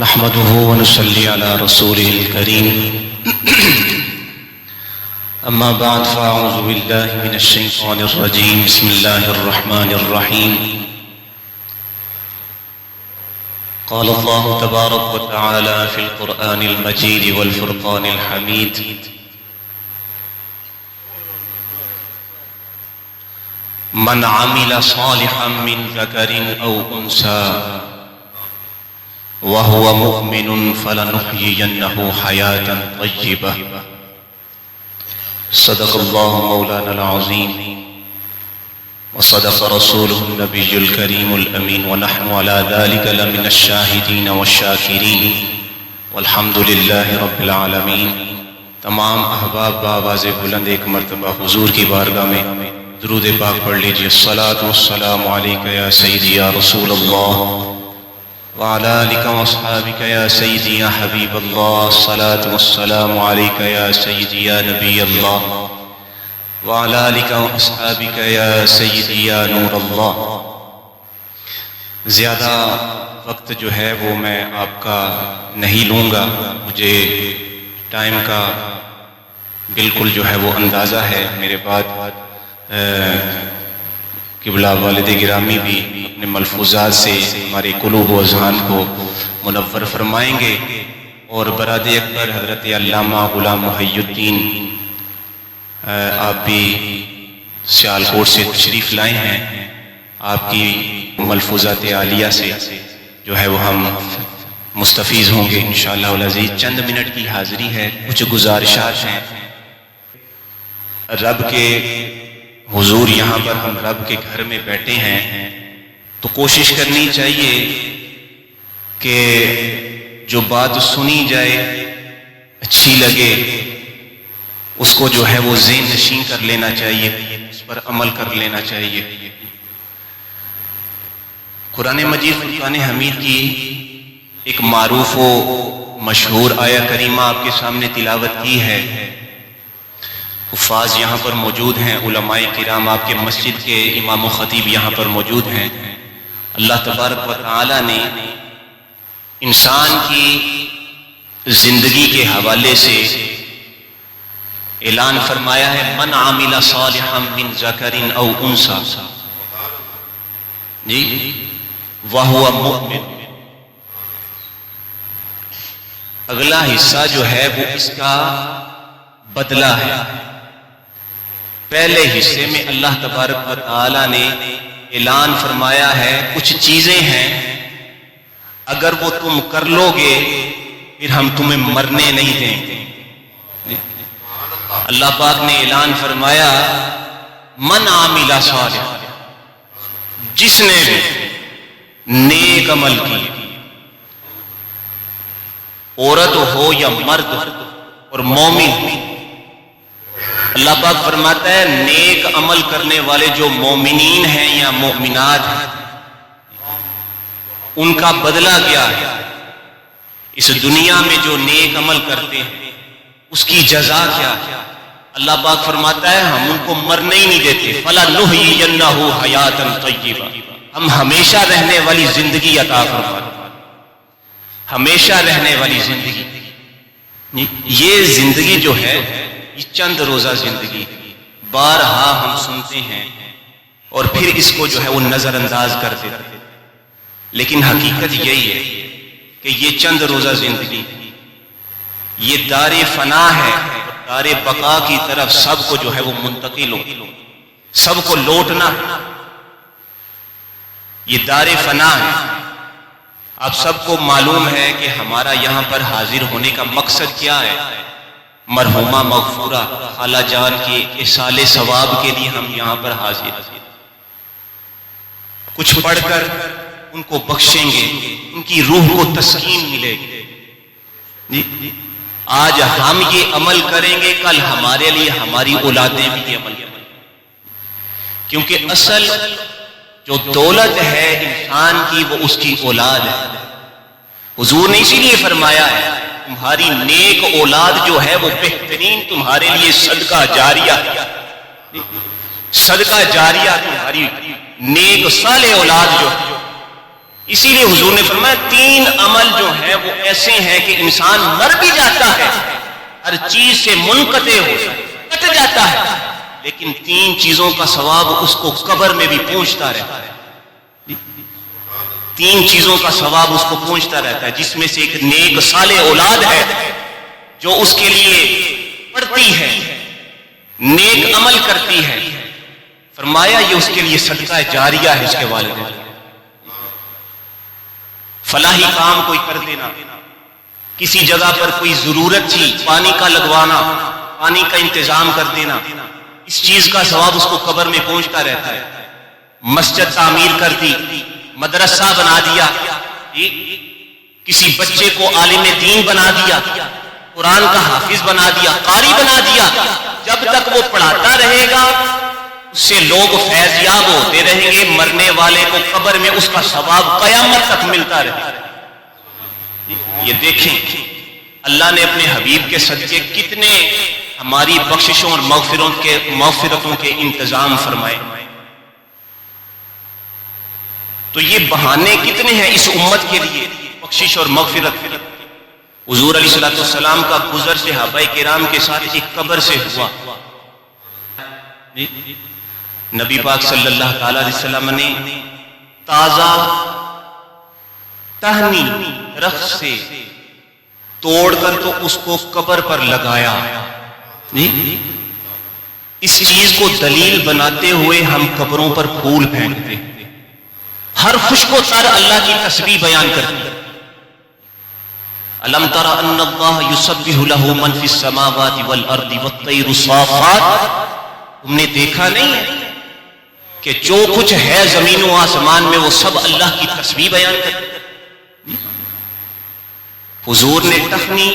نحمده ونصلي على رسوله الكريم أما بعد فأعوذ بالله من الشيطان الرجيم بسم الله الرحمن الرحيم قال الله تبارك وتعالى في القرآن المجيد والفرقان الحميد من عمل صالحا من ذكر أو أنثى وهو مؤمن فلنحيينه حياة طيبة صدق الله مولانا العظيم وصدق رسوله النبي الكريم الأمين ونحن على ذلك لمن الشاهدين والشاكرين والحمد لله رب العالمين۔ تمام احباب بآواز بلند ایک مرتبہ حضور کی بارگاہ میں درود پاک پڑھ لیجئے۔ الصلاۃ والسلام علیک یا سیدی یا رسول اللہ وعلی آلک واصحابک یا سیدی یا حبیب اللہ، الصلاۃ والسلام علیک یا سیدی یا نبی اللہ وعلی آلک واصحابک یا سیدی یا نور اللہ۔ زیادہ وقت جو ہے وہ میں آپ کا نہیں لوں گا، مجھے ٹائم کا بالکل جو ہے وہ اندازہ ہے۔ میرے بعد قبلہ والد گرامی بھی اپنے ملفوظات سے ہمارے قلوب و اذہان کو منور فرمائیں گے، اور برادر اکبر حضرت علامہ غلام محی الدین آپ بھی سیالکوٹ سے تشریف لائے ہیں، آپ کی ملفوظات عالیہ سے جو ہے وہ ہم مستفیض ہوں گے انشاءاللہ العزیز۔ چند منٹ کی حاضری ہے، کچھ گزارشات ہیں۔ رب کے حضور یہاں پر ہم رب کے گھر میں بیٹھے ہیں تو کوشش کرنی چاہیے کہ جو بات سنی جائے اچھی لگے اس کو جو ہے وہ ذہن نشین کر لینا چاہیے، اس پر عمل کر لینا چاہیے۔ قرآن مجید فرقان حمید کی ایک معروف و مشہور آیہ کریمہ آپ کے سامنے تلاوت کی ہے۔ حفاظ یہاں پر موجود ہیں، علماء کرام آپ کے مسجد کے امام و خطیب یہاں پر موجود ہیں۔ اللہ تبارک و تعالی نے انسان کی زندگی کے حوالے سے اعلان فرمایا ہے، من عمل صالحا من ذکر او انثی جی وہو مؤمن۔ اگلا حصہ جو ہے وہ اس کا بدلہ ہے۔ پہلے حصے میں اللہ تبارک و تعالی نے اعلان فرمایا ہے کچھ چیزیں ہیں اگر وہ تم کر لو گے پھر ہم تمہیں مرنے نہیں دیں گے۔ اللہ پاک نے اعلان فرمایا من عامل صالحا، جس نے بھی نیک عمل کی، عورت ہو یا مرد اور مومن، اللہ پاک فرماتا ہے نیک عمل کرنے والے جو مومنین ہیں یا مومنات ہیں ان کا بدلہ کیا ہے؟ اس دنیا میں جو نیک عمل کرتے ہیں اس کی جزا کیا ہے؟ اللہ پاک فرماتا ہے ہم ان کو مرنے ہی نہیں دیتے، فَلَنُحْيِيَنَّهُ حَيَاةً طَيِّبَةً، ہم ہمیشہ رہنے والی زندگی عطا فرماتے ہیں، ہمیشہ رہنے والی زندگی۔ یہ زندگی جو ہے یہ چند روزہ زندگی بارہا ہم سنتے ہیں اور پھر اس کو جو ہے وہ نظر انداز کر دیتے ہیں، لیکن حقیقت یہی ہے کہ یہ چند روزہ زندگی یہ دار فنا ہے، دار بقا کی طرف سب کو جو ہے وہ منتقل ہو، سب کو لوٹنا، یہ دار فنا ہے۔ آپ سب کو معلوم ہے کہ ہمارا یہاں پر حاضر ہونے کا مقصد کیا ہے؟ مرحومہ مغفورہ خالہ جان کے اصال ثواب کے لیے ہم یہاں پر حاضر ہیں۔ کچھ پڑھ کر ان کو بخشیں گے، ان کی روح کو تسکین ملے گی۔ آج ہم یہ عمل کریں گے، کل ہمارے لیے ہماری اولادیں بھی یہ عمل کریں گے، کیونکہ اصل جو دولت ہے انسان کی وہ اس کی اولاد ہے۔ حضور نے اسی لیے فرمایا ہے تمہاری نیک اولاد جو ہے وہ بہترین تمہارے لیے صدقہ جاریہ، صدقہ جاریہ تمہاری نیک صالح اولاد جو اسی لیے حضور نے فرمایا 3 عمل جو ہیں وہ ایسے ہیں کہ انسان مر بھی جاتا ہے، ہر چیز سے منقطع ہو کٹ جاتا ہے، لیکن 3 چیزوں کا ثواب اس کو قبر میں بھی پہنچتا رہتا ہے۔ 3 چیزوں کا ثواب اس کو پہنچتا رہتا ہے، جس میں سے ایک نیک صالح اولاد ہے جو اس کے لیے پڑھتی ہے، نیک عمل کرتی ہے۔ فرمایا یہ اس کے لیے صدقہ جاریہ ہے اس کے والدین۔ فلاحی کام کوئی کر دینا، کسی جگہ پر کوئی ضرورت تھی، پانی کا لگوانا، پانی کا انتظام کر دینا، اس چیز کا ثواب اس کو قبر میں پہنچتا رہتا ہے۔ مسجد تعمیر کر دی، مدرسہ بنا دیا، کسی بچے کو عالم دین بنا دیا، قرآن کا حافظ بنا دیا، قاری بنا دیا، جب تک وہ پڑھاتا رہے گا اس سے لوگ فیض یاب ہوتے رہیں گے، مرنے والے کو قبر میں اس کا ثواب قیامت تک ملتا رہے گا۔ یہ دیکھیں اللہ نے اپنے حبیب کے صدقے کتنے ہماری بخششوں اور مغفرتوں کے انتظام فرمائے۔ تو یہ بہانے کتنے ہیں اس امت کے لیے بخشش اور مغفرت کے۔ حضور علیہ الصلوۃ والسلام کا گزر صحابہ کرام کے ساتھ ایک قبر سے ہوا۔ نبی پاک صلی اللہ تعالی علیہ وسلم نے تازہ ٹہنی درخت سے توڑ کر تو اس کو قبر پر لگایا۔ اس چیز کو دلیل بناتے ہوئے ہم قبروں پر پھول پھینکتے، ہر خشک و تر اللہ کی تسبیح بیان کرتے۔ الم تر ان اللہ یسبح له من فی السماوات والارض والطیر صافات، تم نے دیکھا نہیں ہے کہ جو کچھ ہے زمین و آسمان میں وہ سب اللہ کی تسبیح بیان کرتے۔ حضور نے ٹہنی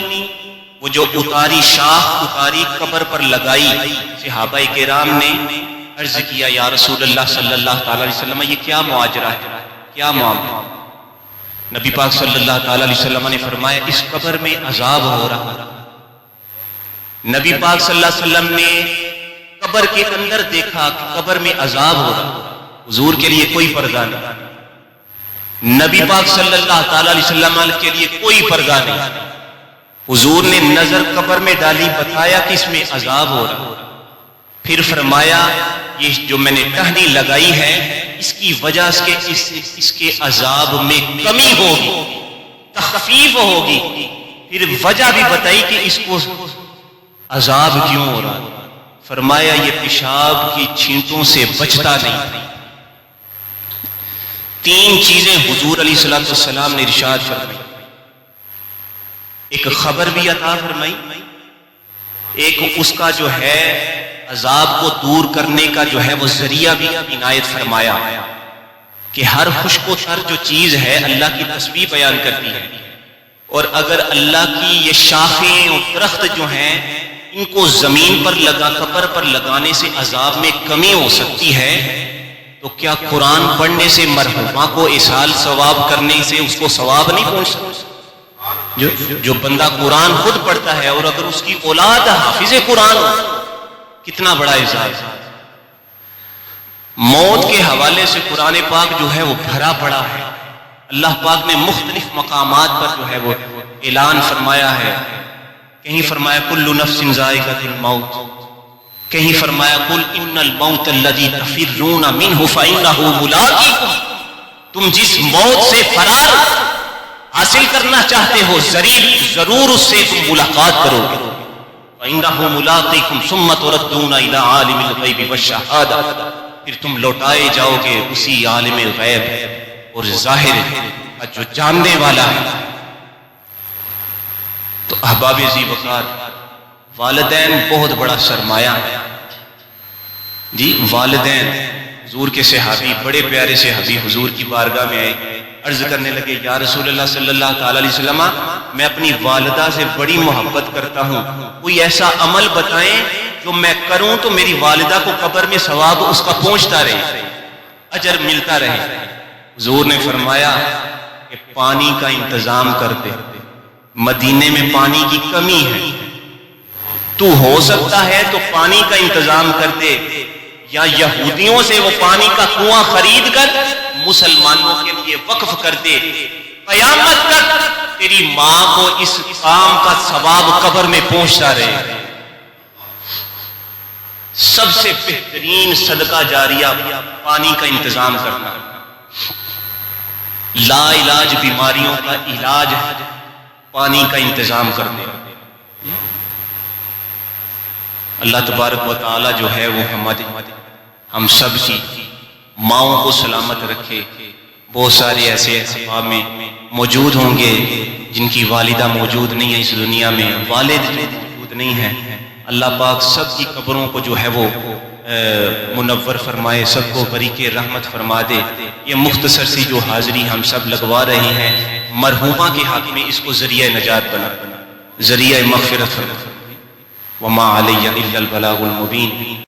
وہ جو اتاری شاخ اتاری قبر پر لگائی، صحابہ کرام نے عرض کیا یا رسول اللہ صلی اللہ تعالی علیہ وسلم یہ کیا مواجرہ ہے، کیا معاملہ؟ نبی پاک صلی اللہ تعالی علیہ وسلم نے فرمایا اس قبر میں عذاب ہو رہا۔ نبی پاک صلی اللہ علیہ وسلم نے قبر کے اندر دیکھا کہ قبر میں عذاب ہو رہا، حضور کے لیے کوئی پردہ نہیں، نبی پاک صلی اللہ تعالی علیہ وسلم کے لیے کوئی پردہ نہیں۔ حضور نے نظر قبر میں ڈالی، بتایا کہ اس میں عذاب ہو رہا، پھر فرمایا یہ جو میں نے ٹہنی لگائی ہے اس کی وجہ سے اس کے عذاب میں کمی ہوگی، تخفیف ہوگی۔ پھر وجہ بھی بتائی کہ اس کو عذاب کیوں ہو رہا، فرمایا یہ پیشاب کی چھینٹوں سے بچتا نہیں۔ 3 چیزیں حضور علیہ الصلوۃ والسلام نے ارشاد فرمائی، ایک خبر بھی عطا فرمائی، ایک اس کا جو ہے عذاب کو دور کرنے کا جو ہے وہ ذریعہ بھی عنایت فرمایا کہ ہر خشک و تر جو چیز ہے اللہ کی تسبیح بیان کرتی ہے، اور اگر اللہ کی یہ شاخیں اور درخت جو ہیں ان کو زمین پر قبر پر لگانے سے عذاب میں کمی ہو سکتی ہے، تو کیا قرآن پڑھنے سے مرحومہ کو ایصال ثواب کرنے سے اس کو ثواب نہیں پہنچ سکتا؟ جو بندہ قرآن خود پڑھتا ہے اور اگر اس کی اولاد حافظ قرآن ہو، کتنا بڑا اعزاز۔ موت کے حوالے سے قرآن پاک جو ہے وہ بھرا پڑا ہے، اللہ پاک نے مختلف مقامات پر جو ہے وہ اعلان فرمایا ہے، کہیں فرمایا کل نفس ذائقۃ الموت، کہیں فرمایا قل ان الموت الذی تفرون منہ فانہ ملاقیکم، تم جس موت سے فرار حاصل کرنا چاہتے ہو ضرور اس سے تم ملاقات کرو گے، فانہ ملاقیکم ثم تردون الی عالم الغیب والشہادہ، پھر تم لوٹائے جاؤ گے اسی عالم غیب اور ظاہر جو جاننے والا ہے۔ تو احباب ذی وقار، والدین بہت بڑا سرمایہ ہے جی۔ والدین، حضور کے صحابی، بڑے پیارے صحابی حضور کی بارگاہ میں آئے، عرض کرنے لگے یا رسول اللہ صلی اللہ تعالی علیہ وسلم میں اپنی والدہ سے بڑی محبت کرتا ہوں، کوئی ایسا عمل بتائیں جو میں کروں تو میری والدہ کو قبر میں ثواب اس کا پہنچتا رہے، اجر ملتا رہے۔ حضور نے فرمایا کہ پانی کا انتظام کر دے، مدینے میں پانی کی کمی ہے، تو ہو سکتا ہے تو پانی کا انتظام کر دے، یا یہودیوں سے وہ پانی کا کنواں خرید کر مسلمانوں کے لیے وقف کر کر دے، قیامت تک تیری ماں کو اس کام کا ثواب قبر میں پہنچتا رہے۔ سب سے بہترین صدقہ جاریہ پانی کا انتظام کرنا، لا علاج بیماریوں کا علاج پانی کا انتظام کرنے۔ اللہ تبارک و تعالی جو ہے وہ ہم سب کی ماؤں کو سلامت رکھے۔ بہت سارے ایسے احباب میں موجود ہوں گے جن کی والدہ موجود نہیں ہے اس دنیا میں، والد موجود نہیں ہے، اللہ پاک سب کی قبروں کو جو ہے وہ منور فرمائے، سب کو بریک رحمت فرما دے۔ یہ مختصر سی جو حاضری ہم سب لگوا رہے ہیں، مرحومہ کے حق میں اس کو ذریعہ نجات بنا، ذریعہ مغفرت فرما۔ وما علی الا البلاغ المبین۔